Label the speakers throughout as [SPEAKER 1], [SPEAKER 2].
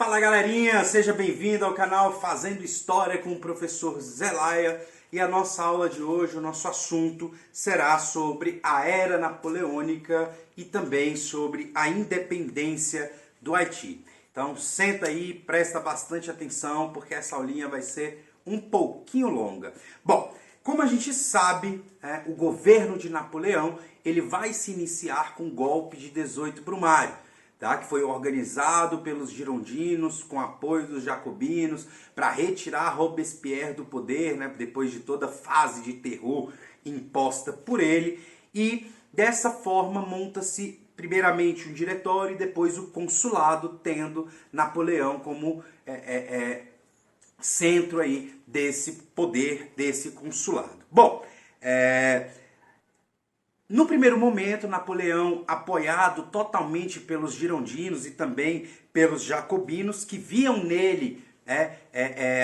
[SPEAKER 1] Fala galerinha, seja bem-vindo ao canal Fazendo História com o professor Zelaya. E a nossa aula de hoje, o nosso assunto será sobre a Era Napoleônica e também sobre a independência do Haiti. Então senta aí, presta bastante atenção porque essa aulinha vai ser um pouquinho longa. Bom, como a gente sabe, o governo de Napoleão ele vai se iniciar com o golpe de 18 Brumário. Tá, que foi organizado pelos girondinos com apoio dos jacobinos para retirar Robespierre do poder, né, depois de toda a fase de terror imposta por ele. E dessa forma monta-se primeiramente um diretório e depois o consulado, tendo Napoleão como centro aí desse poder, desse consulado. Bom, no primeiro momento, Napoleão, apoiado totalmente pelos girondinos e também pelos jacobinos, que viam nele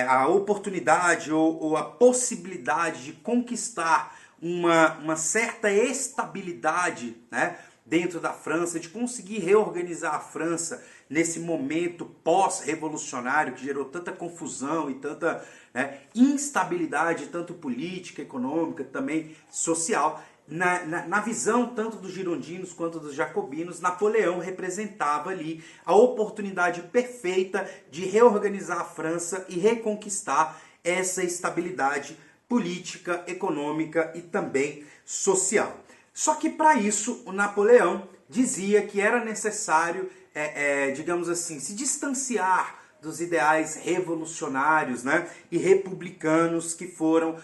[SPEAKER 1] a oportunidade ou a possibilidade de conquistar uma certa estabilidade, né, dentro da França, de conseguir reorganizar a França nesse momento pós-revolucionário que gerou tanta confusão e tanta instabilidade, tanto política, econômica, também social. Na visão tanto dos girondinos quanto dos jacobinos, Napoleão representava ali a oportunidade perfeita de reorganizar a França e reconquistar essa estabilidade política, econômica e também social. Só que para isso o Napoleão dizia que era necessário, digamos assim, se distanciar dos ideais revolucionários, né, e republicanos que foram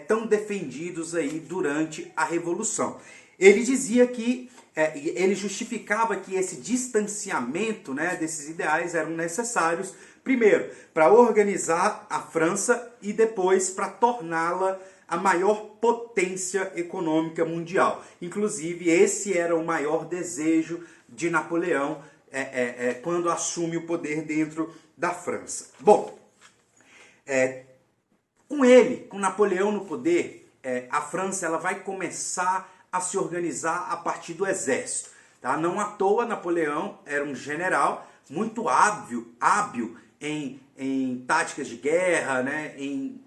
[SPEAKER 1] tão defendidos aí durante a Revolução. Ele dizia que, ele justificava que esse distanciamento, né, desses ideais eram necessários, primeiro, para organizar a França e depois para torná-la a maior potência econômica mundial. Inclusive, esse era o maior desejo de Napoleão quando assume o poder dentro da França. Bom, com Napoleão no poder, a França ela vai começar a se organizar a partir do exército. Tá? Não à toa, Napoleão era um general muito hábil em táticas de guerra, né? Em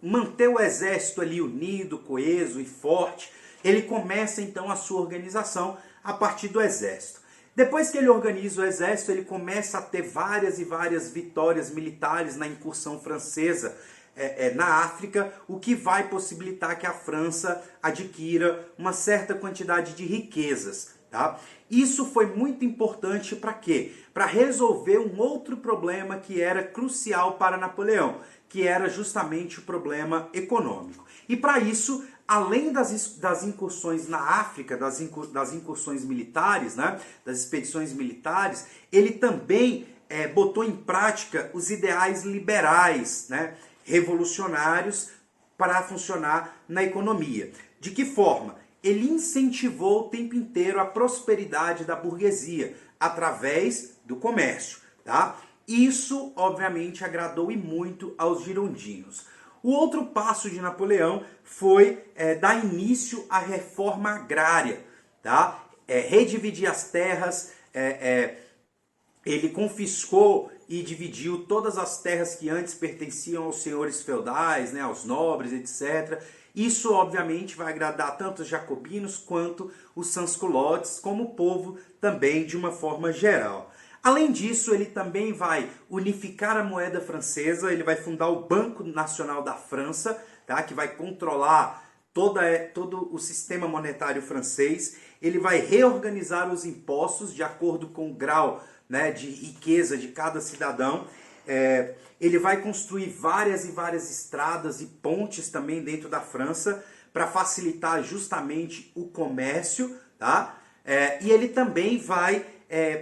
[SPEAKER 1] manter o exército ali unido, coeso e forte. Ele começa então a sua organização a partir do exército. Depois que ele organiza o exército, ele começa a ter várias e várias vitórias militares na incursão francesa na África, o que vai possibilitar que a França adquira uma certa quantidade de riquezas. Tá? Isso foi muito importante para quê? Para resolver um outro problema que era crucial para Napoleão, que era justamente o problema econômico. E para isso, além das incursões na África, das incursões militares, né, das expedições militares, ele também botou em prática os ideais liberais, né, revolucionários para funcionar na economia. De que forma? Ele incentivou o tempo inteiro a prosperidade da burguesia através do comércio. Tá? Isso, obviamente, agradou e muito aos girondinos. O outro passo de Napoleão foi dar início à reforma agrária, tá? Redividir as terras, ele confiscou e dividiu todas as terras que antes pertenciam aos senhores feudais, né, aos nobres, etc. Isso, obviamente, vai agradar tanto os jacobinos quanto os sans-culottes, como o povo também de uma forma geral. Além disso, ele também vai unificar a moeda francesa, ele vai fundar o Banco Nacional da França, tá? Que vai controlar todo o sistema monetário francês. Ele vai reorganizar os impostos de acordo com o grau, né, de riqueza de cada cidadão. Ele vai construir várias e várias estradas e pontes também dentro da França para facilitar justamente o comércio. Tá? E ele também vai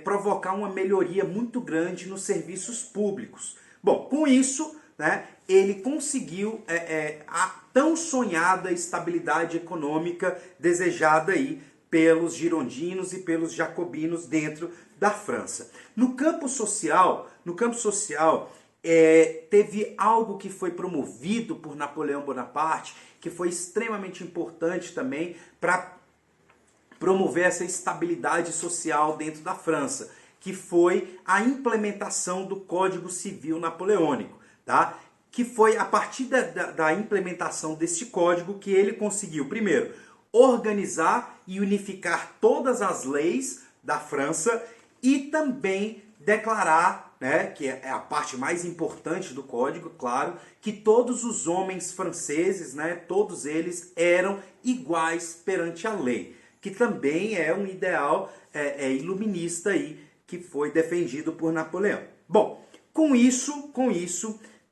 [SPEAKER 1] provocar uma melhoria muito grande nos serviços públicos. Bom, com isso, né, ele conseguiu a tão sonhada estabilidade econômica desejada aí pelos girondinos e pelos jacobinos dentro da França. No campo social, teve algo que foi promovido por Napoleão Bonaparte, que foi extremamente importante também para promover essa estabilidade social dentro da França, que foi a implementação do Código Civil Napoleônico, tá? Que foi a partir da implementação desse código que ele conseguiu, primeiro, organizar e unificar todas as leis da França e também declarar, né, que é a parte mais importante do código, claro, que todos os homens franceses, né, todos eles eram iguais perante a lei, que também é um ideal iluminista aí, que foi defendido por Napoleão. Bom, com isso,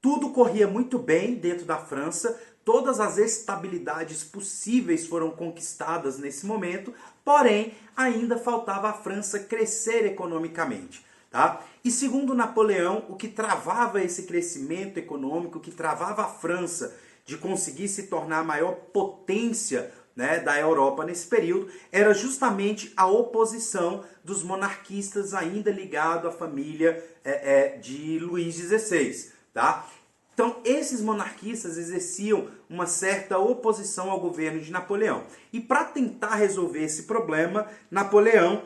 [SPEAKER 1] tudo corria muito bem dentro da França, todas as estabilidades possíveis foram conquistadas nesse momento, porém, ainda faltava a França crescer economicamente. Tá? E segundo Napoleão, o que travava esse crescimento econômico, o que travava a França de conseguir se tornar a maior potência, né, da Europa nesse período, era justamente a oposição dos monarquistas ainda ligado à família de Luís XVI. Tá? Então, esses monarquistas exerciam uma certa oposição ao governo de Napoleão. E para tentar resolver esse problema, Napoleão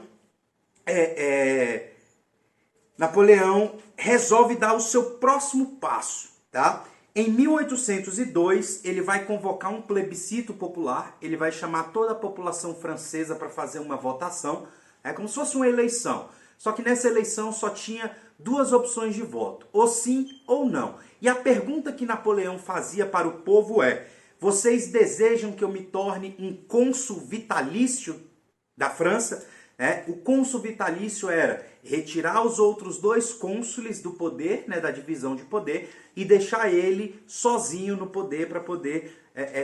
[SPEAKER 1] resolve dar o seu próximo passo, tá? Em 1802, ele vai convocar um plebiscito popular, ele vai chamar toda a população francesa para fazer uma votação, é como se fosse uma eleição. Só que nessa eleição só tinha duas opções de voto, ou sim ou não. E a pergunta que Napoleão fazia para o povo é: vocês desejam que eu me torne um cônsul vitalício da França? O cônsul vitalício era retirar os outros dois cônsules do poder, né, da divisão de poder, e deixar ele sozinho no poder para poder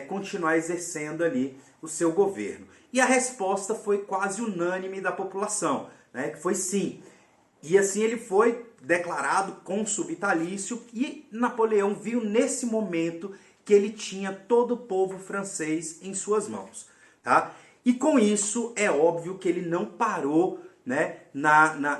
[SPEAKER 1] continuar exercendo ali o seu governo. E a resposta foi quase unânime da população, né, que foi sim. E assim ele foi declarado cônsul vitalício e Napoleão viu nesse momento que ele tinha todo o povo francês em suas mãos, tá? E com isso é óbvio que ele não parou, né,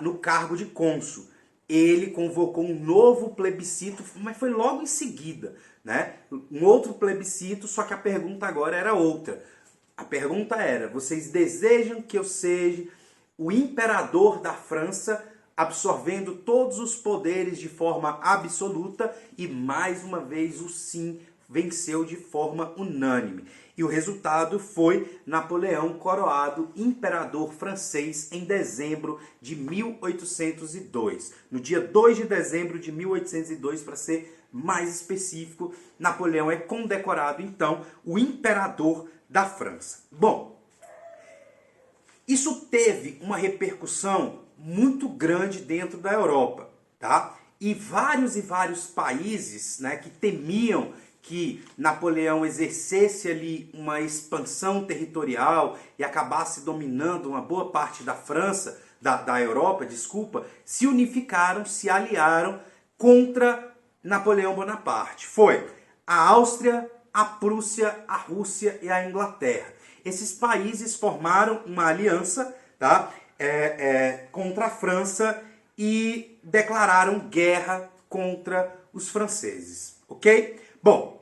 [SPEAKER 1] no cargo de cônsul. Ele convocou um novo plebiscito, mas foi logo em seguida, né? Um outro plebiscito, só que a pergunta agora era outra. A pergunta era: vocês desejam que eu seja o imperador da França, absorvendo todos os poderes de forma absoluta? E mais uma vez o sim venceu de forma unânime. E o resultado foi Napoleão coroado imperador francês em dezembro de 1802. No dia 2 de dezembro de 1802, para ser mais específico, Napoleão é condecorado, então, o imperador da França. Bom, isso teve uma repercussão muito grande dentro da Europa, tá? E vários países, né, que temiam que Napoleão exercesse ali uma expansão territorial e acabasse dominando uma boa parte da França, da Europa, desculpa, se unificaram, se aliaram contra Napoleão Bonaparte. Foi a Áustria, a Prússia, a Rússia e a Inglaterra. Esses países formaram uma aliança, tá, contra a França e declararam guerra contra os franceses, ok? Bom,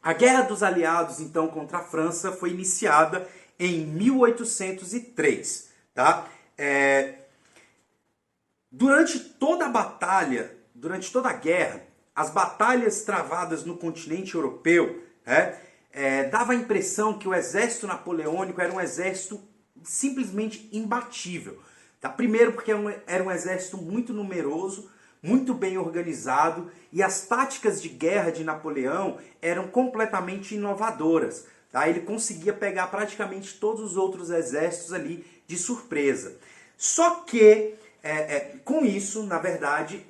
[SPEAKER 1] a Guerra dos Aliados, então, contra a França foi iniciada em 1803, tá? Durante toda a batalha, durante toda a guerra, as batalhas travadas no continente europeu, dava a impressão que o exército napoleônico era um exército simplesmente imbatível. Tá? Primeiro porque era um exército muito numeroso, muito bem organizado, e as táticas de guerra de Napoleão eram completamente inovadoras. Tá? Ele conseguia pegar praticamente todos os outros exércitos ali de surpresa. Só que, com isso, na verdade,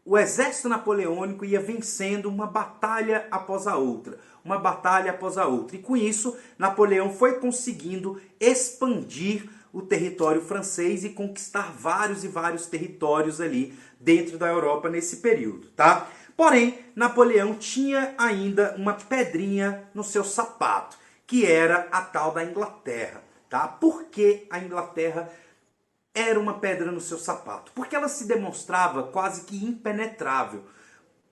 [SPEAKER 1] o exército napoleônico ia vencendo uma batalha após a outra. Uma batalha após a outra. E com isso, Napoleão foi conseguindo expandir o território francês e conquistar vários e vários territórios ali dentro da Europa nesse período, tá? Porém, Napoleão tinha ainda uma pedrinha no seu sapato, que era a tal da Inglaterra, tá? Por que a Inglaterra era uma pedra no seu sapato? Porque ela se demonstrava quase que impenetrável.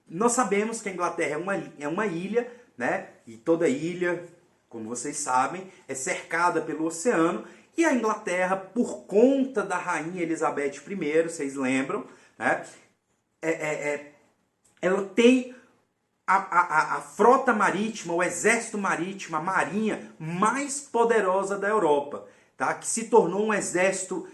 [SPEAKER 1] Nós sabemos que a Inglaterra é uma ilha, né? E toda ilha, como vocês sabem, é cercada pelo oceano. E a Inglaterra, por conta da rainha Elizabeth I, vocês lembram, né? Ela tem a frota marítima, o exército marítimo, a marinha mais poderosa da Europa, tá? Que se tornou um exército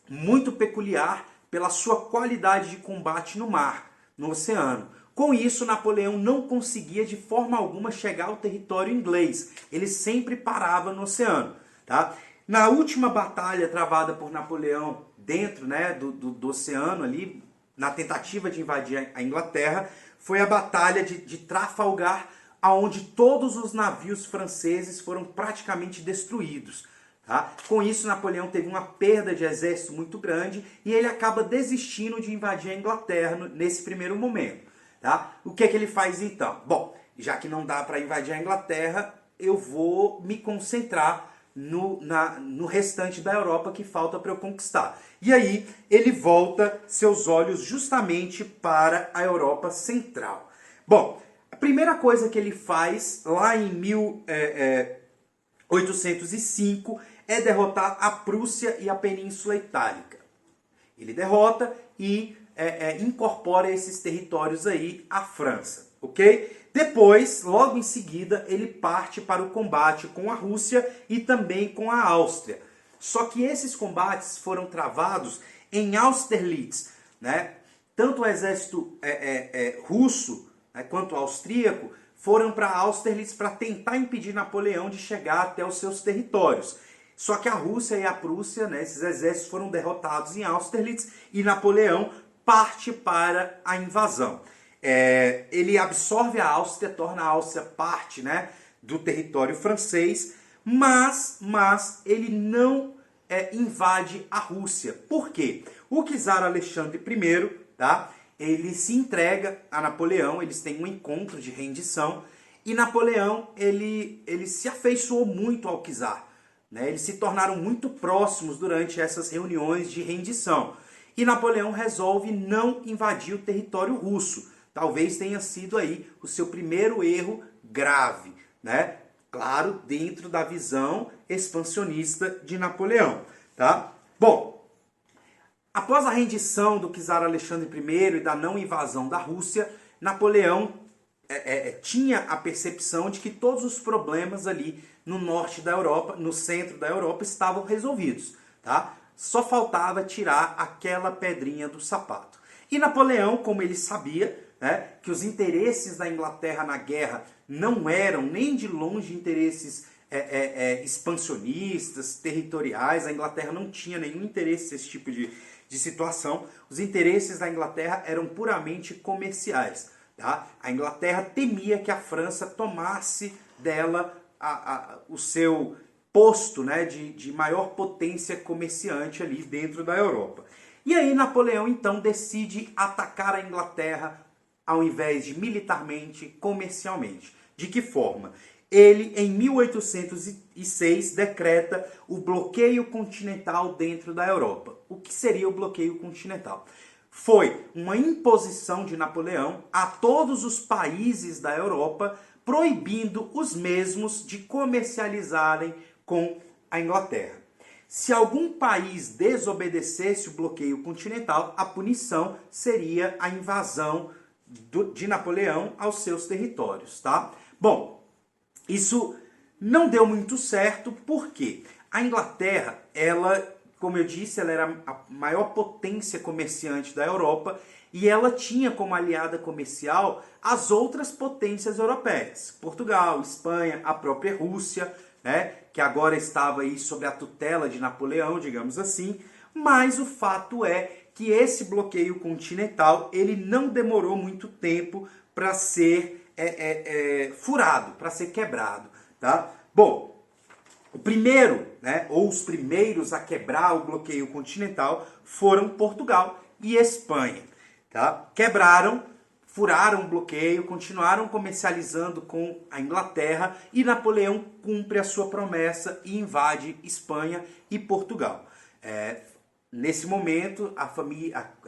[SPEAKER 1] muito peculiar pela sua qualidade de combate no mar, no oceano. Com isso, Napoleão não conseguia de forma alguma chegar ao território inglês. Ele sempre parava no oceano. Tá? Na última batalha travada por Napoleão dentro, né, do oceano, ali, na tentativa de invadir a Inglaterra, foi a Batalha de Trafalgar, onde todos os navios franceses foram praticamente destruídos. Tá? Com isso, Napoleão teve uma perda de exército muito grande e ele acaba desistindo de invadir a Inglaterra nesse primeiro momento. Tá? O que é que ele faz então? Bom, já que não dá para invadir a Inglaterra, eu vou me concentrar no restante da Europa que falta para eu conquistar. E aí ele volta seus olhos justamente para a Europa Central. Bom, a primeira coisa que ele faz lá em 1805 é derrotar a Prússia e a Península Itálica. Ele derrota e incorpora esses territórios aí à França, ok? Depois, logo em seguida, ele parte para o combate com a Rússia e também com a Áustria. Só que esses combates foram travados em Austerlitz, né? Tanto o exército russo, né, quanto o austríaco foram para Austerlitz para tentar impedir Napoleão de chegar até os seus territórios. Só que a Rússia e a Prússia, né, esses exércitos foram derrotados em Austerlitz e Napoleão parte para a invasão. Ele absorve a Áustria, torna a Áustria parte, né, do território francês, mas ele não invade a Rússia. Por quê? O czar Alexandre I, tá, ele se entrega a Napoleão, eles têm um encontro de rendição, e Napoleão ele se afeiçoou muito ao czar. Né? Eles se tornaram muito próximos durante essas reuniões de rendição. E Napoleão resolve não invadir o território russo. Talvez tenha sido aí o seu primeiro erro grave, né? Claro, dentro da visão expansionista de Napoleão, tá? Bom, após a rendição do czar Alexandre I e da não invasão da Rússia, Napoleão tinha a percepção de que todos os problemas ali no norte da Europa, no centro da Europa, estavam resolvidos, tá? Só faltava tirar aquela pedrinha do sapato. E Napoleão, como ele sabia, né, que os interesses da Inglaterra na guerra não eram nem de longe interesses expansionistas, territoriais, a Inglaterra não tinha nenhum interesse nesse tipo de situação, os interesses da Inglaterra eram puramente comerciais. Tá? A Inglaterra temia que a França tomasse dela o seu posto, né, de maior potência comerciante ali dentro da Europa. E aí Napoleão então decide atacar a Inglaterra ao invés de militarmente, comercialmente. De que forma? Ele, em 1806, decreta o bloqueio continental dentro da Europa. O que seria o bloqueio continental? Foi uma imposição de Napoleão a todos os países da Europa, proibindo os mesmos de comercializarem com a Inglaterra. Se algum país desobedecesse o bloqueio continental, a punição seria a invasão de Napoleão aos seus territórios, tá? Bom, isso não deu muito certo, porque a Inglaterra, ela, como eu disse, ela era a maior potência comerciante da Europa e ela tinha como aliada comercial as outras potências europeias, Portugal, Espanha, a própria Rússia, né, que agora estava aí sob a tutela de Napoleão, digamos assim, mas o fato é que esse bloqueio continental ele não demorou muito tempo para ser furado, para ser quebrado. Tá? Bom, o primeiro, né, ou os primeiros a quebrar o bloqueio continental foram Portugal e Espanha. Tá? Quebraram, furaram o bloqueio, continuaram comercializando com a Inglaterra e Napoleão cumpre a sua promessa e invade Espanha e Portugal. Nesse momento, a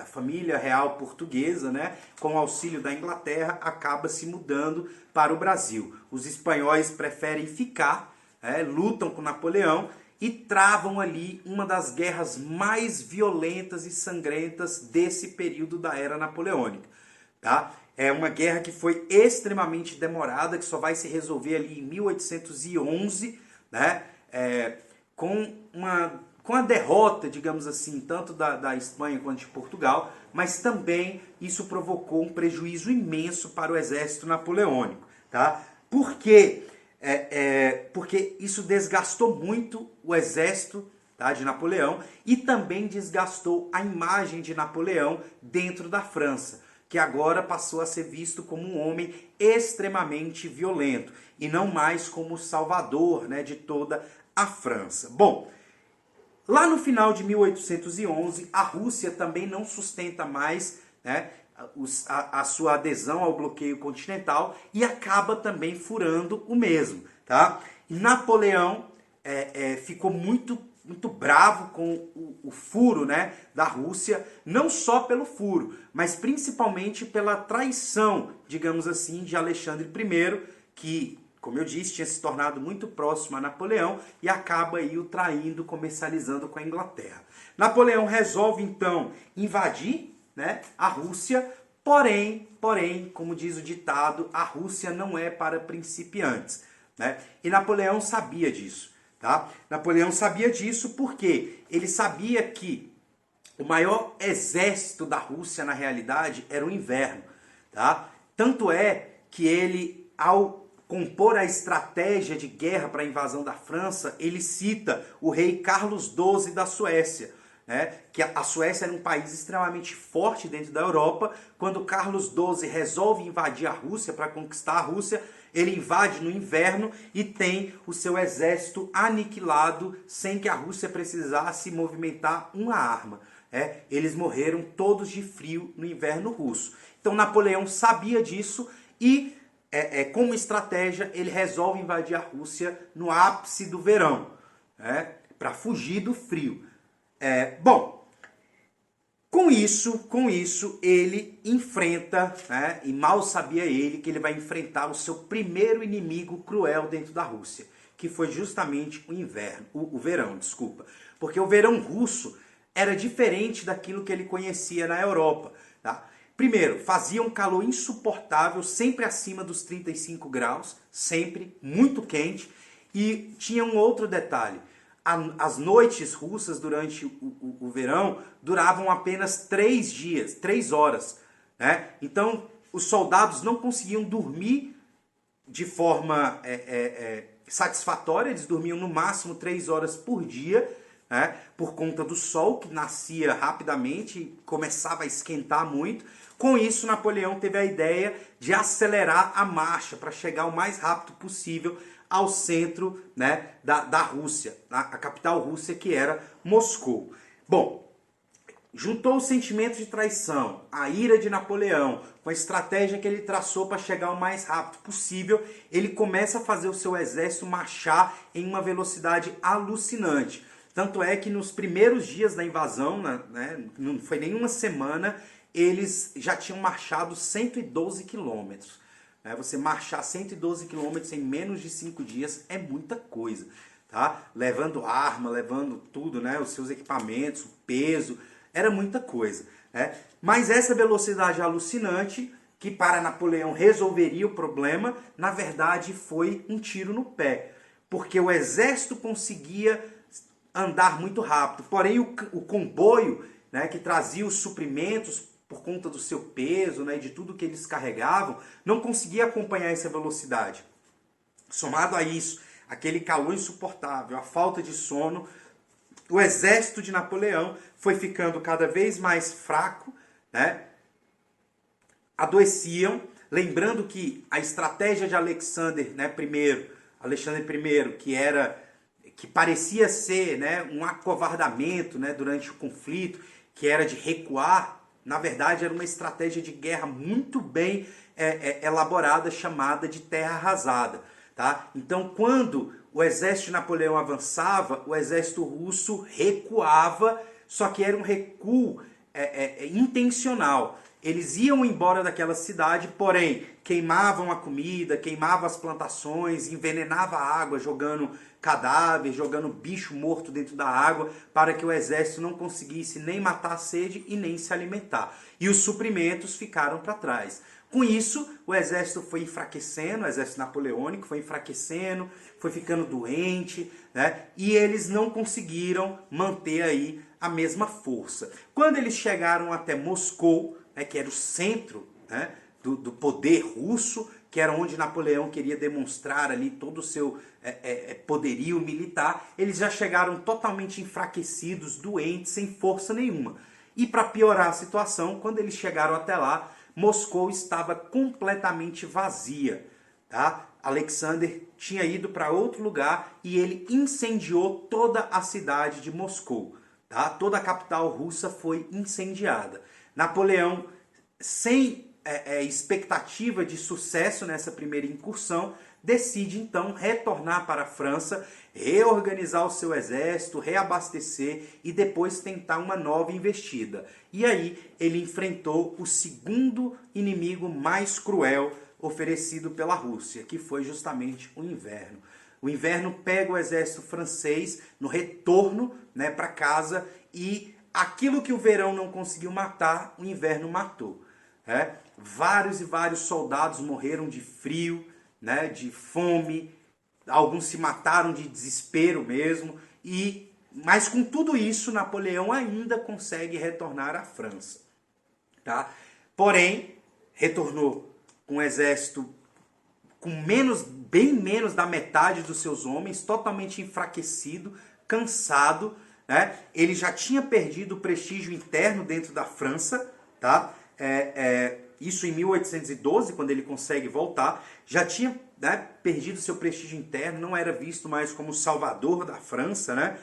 [SPEAKER 1] família real portuguesa, né, com o auxílio da Inglaterra, acaba se mudando para o Brasil. Os espanhóis preferem ficar, lutam com Napoleão e travam ali uma das guerras mais violentas e sangrentas desse período da era napoleônica, tá? É uma guerra que foi extremamente demorada, que só vai se resolver ali em 1811, né? Com a derrota, digamos assim, tanto da Espanha quanto de Portugal, mas também isso provocou um prejuízo imenso para o exército napoleônico, tá? Por quê? Porque isso desgastou muito o exército, tá, de Napoleão, e também desgastou a imagem de Napoleão dentro da França, que agora passou a ser visto como um homem extremamente violento e não mais como o salvador, né, de toda a França. Bom, lá no final de 1811, a Rússia também não sustenta mais, né, a sua adesão ao bloqueio continental e acaba também furando o mesmo, tá? E Napoleão ficou muito bravo com o furo, né, da Rússia, não só pelo furo, mas principalmente pela traição, digamos assim, de Alexandre I, que, como eu disse, tinha se tornado muito próximo a Napoleão e acaba aí o traindo, comercializando com a Inglaterra. Napoleão resolve então invadir, né, a Rússia, porém, como diz o ditado, a Rússia não é para principiantes, né? E Napoleão sabia disso, tá? Napoleão sabia disso porque ele sabia que o maior exército da Rússia, na realidade, era o inverno, tá? Tanto é que ele, ao compor a estratégia de guerra para a invasão da França, ele cita o rei Carlos XII da Suécia, né? Que a Suécia era um país extremamente forte dentro da Europa. Quando Carlos XII resolve invadir a Rússia para conquistar a Rússia, ele invade no inverno e tem o seu exército aniquilado sem que a Rússia precisasse movimentar uma arma. Eles morreram todos de frio no inverno russo. Então Napoleão sabia disso e, como estratégia, ele resolve invadir a Rússia no ápice do verão, para fugir do frio. Bom, com isso ele enfrenta, né, e mal sabia ele que ele vai enfrentar o seu primeiro inimigo cruel dentro da Rússia, que foi justamente o verão, porque o verão russo era diferente daquilo que ele conhecia na Europa, tá? Primeiro, fazia um calor insuportável, sempre acima dos 35 graus, sempre, muito quente, e tinha um outro detalhe. As noites russas durante o verão duravam apenas 3 horas, né? Então, os soldados não conseguiam dormir de forma satisfatória, eles dormiam no máximo 3 horas por dia, né? Por conta do sol, que nascia rapidamente e começava a esquentar muito. Com isso, Napoleão teve a ideia de acelerar a marcha para chegar o mais rápido possível ao centro, né, da Rússia, a capital russa, que era Moscou. Bom, juntou o sentimento de traição, a ira de Napoleão, com a estratégia que ele traçou para chegar o mais rápido possível, ele começa a fazer o seu exército marchar em uma velocidade alucinante. Tanto é que nos primeiros dias da invasão, né, não foi nem uma semana, eles já tinham marchado 112 quilômetros. Você marchar 112 quilômetros em menos de 5 dias é muita coisa, tá? Levando arma, levando tudo, né? Os seus equipamentos, o peso, era muita coisa, né? Mas essa velocidade alucinante, que para Napoleão resolveria o problema, na verdade foi um tiro no pé, porque o exército conseguia andar muito rápido, porém o comboio, né, que trazia os suprimentos por conta do seu peso, né, de tudo que eles carregavam, não conseguia acompanhar essa velocidade. Somado a isso, aquele calor insuportável, a falta de sono, o exército de Napoleão foi ficando cada vez mais fraco, né? Adoeciam, lembrando que a estratégia de Alexandre I, que parecia ser, né, um acovardamento, né, durante o conflito, que era de recuar, na verdade era uma estratégia de guerra muito bem elaborada, chamada de terra arrasada, tá? Então, quando o exército de Napoleão avançava, o exército russo recuava, só que era um recuo intencional. Eles iam embora daquela cidade, porém queimavam a comida, queimavam as plantações, envenenavam a água, jogando cadáver, jogando bicho morto dentro da água, para que o exército não conseguisse nem matar a sede e nem se alimentar. E os suprimentos ficaram para trás. Com isso, o exército foi enfraquecendo, o exército napoleônico foi enfraquecendo, foi ficando doente, né? E eles não conseguiram manter aí a mesma força. Quando eles chegaram até Moscou, né, que era o centro, né, do poder russo, que era onde Napoleão queria demonstrar ali todo o seu poderio militar, eles já chegaram totalmente enfraquecidos, doentes, sem força nenhuma. E para piorar a situação, quando eles chegaram até lá, Moscou estava completamente vazia, tá? Alexander tinha ido para outro lugar e ele incendiou toda a cidade de Moscou, tá? Toda a capital russa foi incendiada. Napoleão, sem expectativa de sucesso nessa primeira incursão, decide então retornar para a França, reorganizar o seu exército, reabastecer e depois tentar uma nova investida. E aí ele enfrentou o segundo inimigo mais cruel oferecido pela Rússia, que foi justamente o inverno. O inverno pega o exército francês no retorno, né, para casa, e aquilo que o verão não conseguiu matar, o inverno matou. Vários e vários soldados morreram de frio, né, de fome, alguns se mataram de desespero mesmo, mas com tudo isso Napoleão ainda consegue retornar à França. Tá? Porém, retornou com um exército com bem menos da metade dos seus homens, totalmente enfraquecido, cansado, né? Ele já tinha perdido o prestígio interno dentro da França, tá? Isso em 1812, quando ele consegue voltar, já tinha, né, perdido seu prestígio interno, não era visto mais como o salvador da França, né?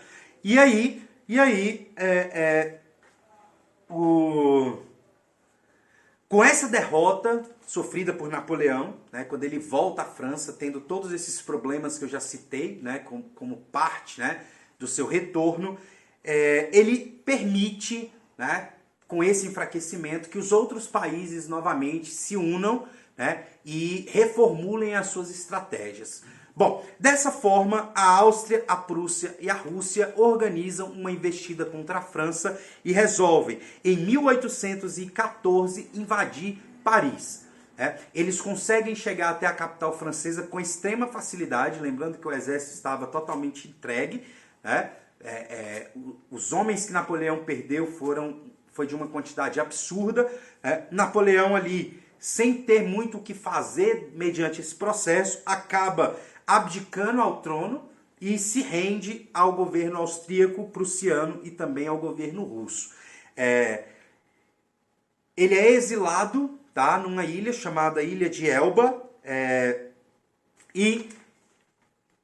[SPEAKER 1] Com essa derrota sofrida por Napoleão, né, quando ele volta à França, tendo todos esses problemas que eu já citei, né, como parte, né, do seu retorno, ele permite, né, com esse enfraquecimento, que os outros países novamente se unam, né, e reformulem as suas estratégias. Bom, dessa forma, a Áustria, a Prússia e a Rússia organizam uma investida contra a França e resolvem, em 1814, invadir Paris. Eles conseguem chegar até a capital francesa com extrema facilidade, lembrando que o exército estava totalmente entregue, né? Os homens que Napoleão perdeu foi de uma quantidade absurda. Napoleão ali, sem ter muito o que fazer mediante esse processo, acaba abdicando ao trono e se rende ao governo austríaco, prussiano e também ao governo russo. Ele é exilado, tá, numa ilha chamada Ilha de Elba, e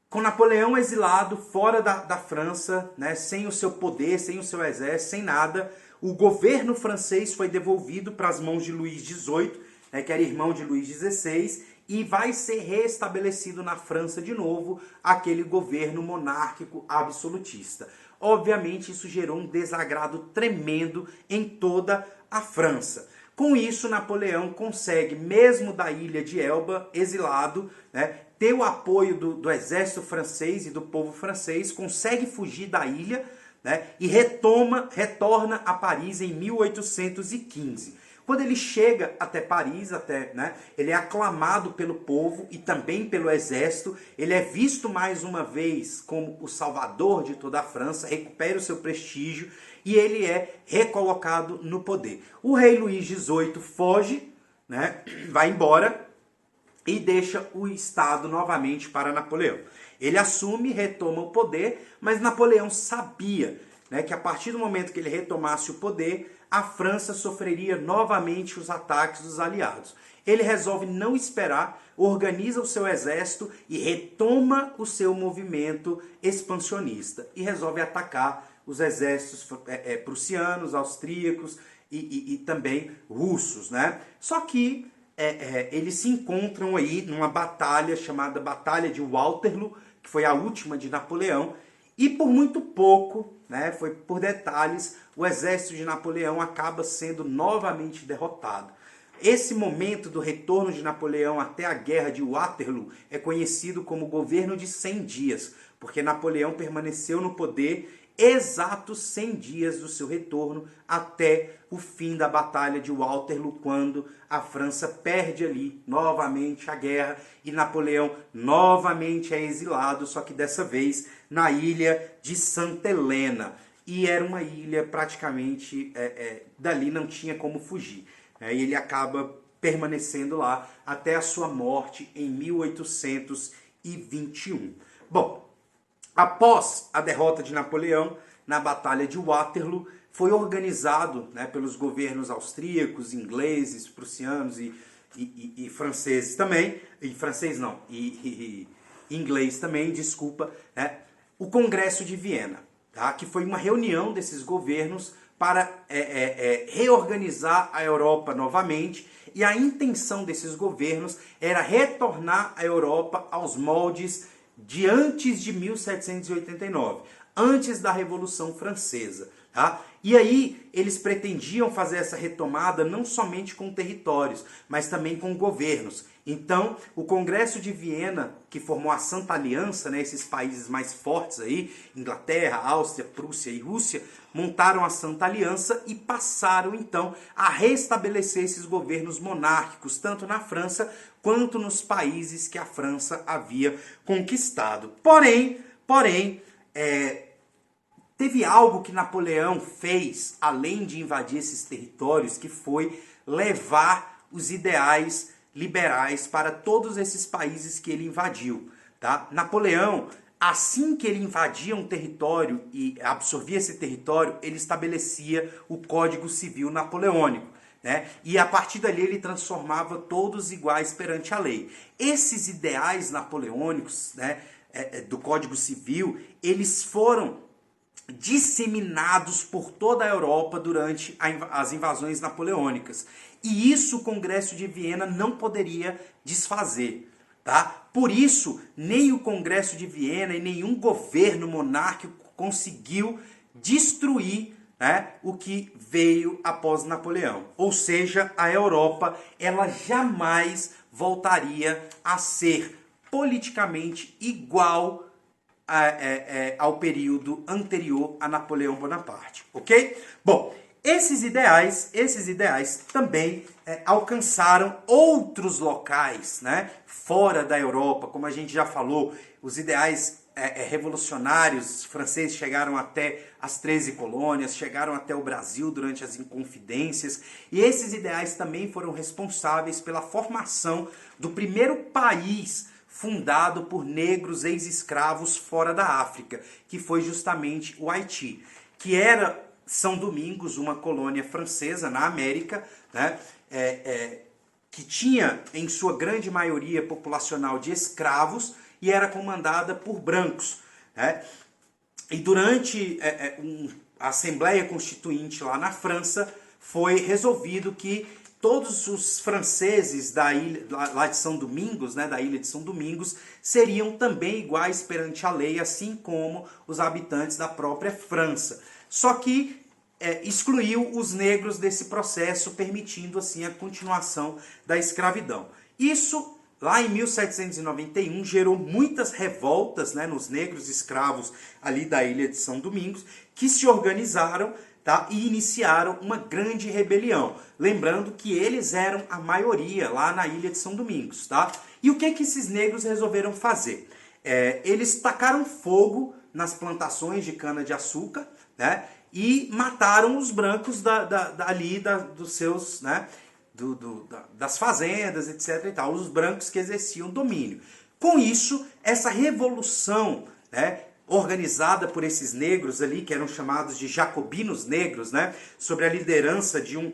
[SPEAKER 1] com Napoleão exilado fora da França, né, sem o seu poder, sem o seu exército, sem nada, o governo francês foi devolvido para as mãos de Luís XVIII, né, que era irmão de Luís XVI, e vai ser restabelecido na França de novo aquele governo monárquico absolutista. Obviamente isso gerou um desagrado tremendo em toda a França. Com isso, Napoleão consegue, mesmo da ilha de Elba, exilado, né, ter o apoio do exército francês e do povo francês, consegue fugir da ilha, né, e retorna a Paris em 1815. Quando ele chega até Paris, né, ele é aclamado pelo povo e também pelo exército, ele é visto mais uma vez como o salvador de toda a França, recupera o seu prestígio e ele é recolocado no poder. O rei Luís XVIII foge, né, vai embora e deixa o Estado novamente para Napoleão. Ele assume, retoma o poder, mas Napoleão sabia, né, que a partir do momento que ele retomasse o poder, a França sofreria novamente os ataques dos aliados. Ele resolve não esperar, organiza o seu exército e retoma o seu movimento expansionista. E resolve atacar os exércitos prussianos, austríacos e também russos, né? Só que eles se encontram aí numa batalha chamada Batalha de Waterloo, que foi a última de Napoleão, E por muito pouco, né, foi por detalhes, o exército de Napoleão acaba sendo novamente derrotado. Esse momento do retorno de Napoleão até a Guerra de Waterloo é conhecido como Governo de 100 dias, porque Napoleão permaneceu no poder exatos 100 dias do seu retorno até o fim da Batalha de Waterloo, quando a França perde ali novamente a guerra e Napoleão novamente é exilado, só que dessa vez na ilha de Santa Helena. E era uma ilha praticamente, dali não tinha como fugir. E ele acaba permanecendo lá até a sua morte em 1821. Bom, após a derrota de Napoleão na Batalha de Waterloo, foi organizado, né, pelos governos austríacos, ingleses, prussianos e franceses também, inglês também, desculpa, né, o Congresso de Viena, tá, que foi uma reunião desses governos para reorganizar a Europa novamente, e a intenção desses governos era retornar a Europa aos moldes de antes de 1789, antes da Revolução Francesa. Tá? E aí eles pretendiam fazer essa retomada não somente com territórios, mas também com governos. Então, o Congresso de Viena, que formou a Santa Aliança, né, esses países mais fortes aí, Inglaterra, Áustria, Prússia e Rússia, montaram a Santa Aliança e passaram então a restabelecer esses governos monárquicos, tanto na França quanto nos países que a França havia conquistado. Porém, teve algo que Napoleão fez, além de invadir esses territórios, que foi levar os ideais liberais para todos esses países que ele invadiu. Tá? Napoleão, assim que ele invadia um território e absorvia esse território, ele estabelecia o Código Civil Napoleônico. Né? E a partir dali ele transformava todos iguais perante a lei. Esses ideais napoleônicos, né, do Código Civil, eles foram disseminados por toda a Europa durante as invasões napoleônicas. E isso o Congresso de Viena não poderia desfazer. Tá? Por isso, nem o Congresso de Viena e nenhum governo monárquico conseguiu destruir, né, o que veio após Napoleão. Ou seja, a Europa ela jamais voltaria a ser politicamente igual ao período anterior a Napoleão Bonaparte, ok? Bom, esses ideais também alcançaram outros locais, né, fora da Europa, como a gente já falou, os ideais revolucionários franceses chegaram até as 13 colônias, chegaram até o Brasil durante as Inconfidências, e esses ideais também foram responsáveis pela formação do primeiro país fundado por negros ex-escravos fora da África, que foi justamente o Haiti, que era São Domingos, uma colônia francesa na América, né, que tinha em sua grande maioria populacional de escravos e era comandada por brancos. Né? E durante a Assembleia Constituinte lá na França, foi resolvido que todos os franceses da ilha, lá de São Domingos, né, da ilha de São Domingos, seriam também iguais perante a lei, assim como os habitantes da própria França. Só que excluiu os negros desse processo, permitindo assim a continuação da escravidão. Isso, lá em 1791, gerou muitas revoltas, né, nos negros escravos ali da ilha de São Domingos, que se organizaram, tá, e iniciaram uma grande rebelião. Lembrando que eles eram a maioria lá na ilha de São Domingos. Tá? E o que esses negros resolveram fazer? Eles tacaram fogo nas plantações de cana-de-açúcar, né, e mataram os brancos dos seus, né, das fazendas, etc. E tal, os brancos que exerciam domínio. Com isso, essa revolução, né, organizada por esses negros ali, que eram chamados de jacobinos negros, né, sobre a liderança de um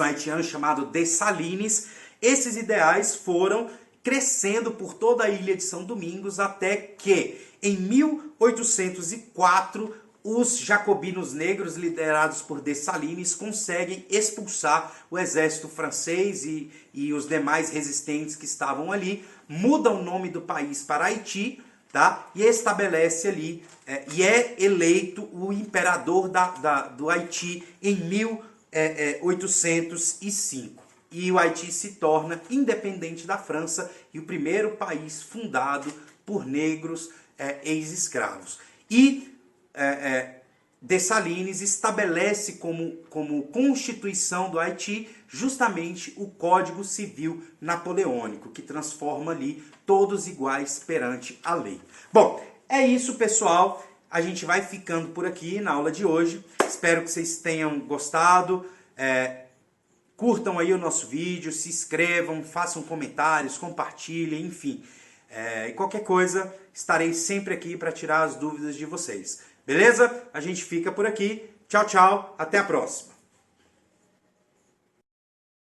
[SPEAKER 1] haitiano chamado Dessalines, esses ideais foram crescendo por toda a ilha de São Domingos até que, em 1804, os jacobinos negros, liderados por Dessalines, conseguem expulsar o exército francês e os demais resistentes que estavam ali, mudam o nome do país para Haiti, tá? E estabelece ali, e é eleito o imperador do Haiti em 1805. E o Haiti se torna independente da França e o primeiro país fundado por negros ex-escravos. E Dessalines estabelece como constituição do Haiti justamente o Código Civil Napoleônico, que transforma ali todos iguais perante a lei. Bom, é isso, pessoal. A gente vai ficando por aqui na aula de hoje. Espero que vocês tenham gostado. Curtam aí o nosso vídeo, se inscrevam, façam comentários, compartilhem, enfim. E qualquer coisa, estarei sempre aqui para tirar as dúvidas de vocês. Beleza? A gente fica por aqui. Tchau, tchau. Até a próxima.